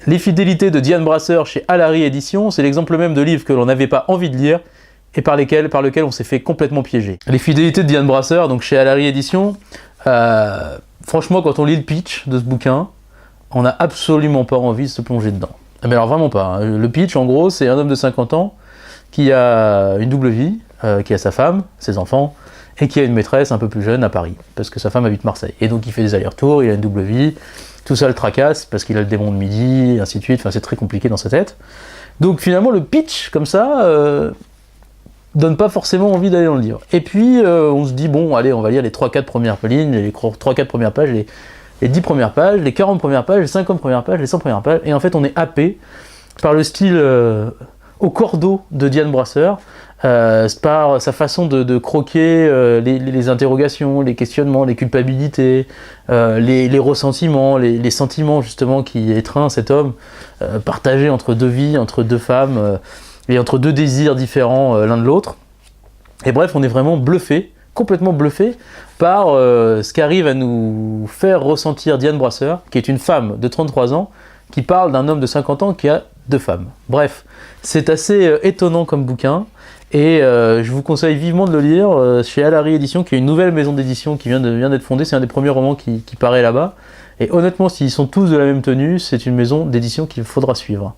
Les fidélités de Diane Brasseur chez Alary Éditions, c'est l'exemple même de livre que l'on n'avait pas envie de lire et par lequel on s'est fait complètement piéger. Les fidélités de Diane Brasseur, donc chez Alary Éditions, franchement, quand on lit le pitch de ce bouquin, on n'a absolument pas envie de se plonger dedans. Mais alors vraiment pas. Hein. Le pitch, en gros, c'est un homme de 50 ans qui a une double vie, qui a sa femme, ses enfants, et qui a une maîtresse un peu plus jeune à Paris, parce que sa femme habite Marseille. Et donc il fait des allers-retours, il a une double vie, tout ça le tracasse, parce qu'il a le démon de midi, et ainsi de suite, enfin c'est très compliqué dans sa tête. Donc finalement le pitch, comme ça, donne pas forcément envie d'aller dans le livre. Et puis on se dit, bon, allez, on va lire les 3-4 premières lignes, les 3-4 premières pages, les 10 premières pages, les 40 premières pages, les 50 premières pages, les 100 premières pages, et en fait on est happé par le style au cordeau de Diane Brasseur, par sa façon de croquer les interrogations, les questionnements, les culpabilités, les ressentiments, les sentiments justement qui étreignent cet homme, partagé entre deux vies, entre deux femmes, et entre deux désirs différents l'un de l'autre. Et bref, on est vraiment bluffé, complètement bluffé par ce qu'arrive à nous faire ressentir Diane Brasseur, qui est une femme de 33 ans, qui parle d'un homme de 50 ans qui a 2 femmes. Bref, c'est assez étonnant comme bouquin, et je vous conseille vivement de le lire chez Alary Éditions, qui est une nouvelle maison d'édition qui vient d'être fondée. C'est un des premiers romans qui paraît là-bas, et honnêtement, s'ils sont tous de la même tenue, c'est une maison d'édition qu'il faudra suivre.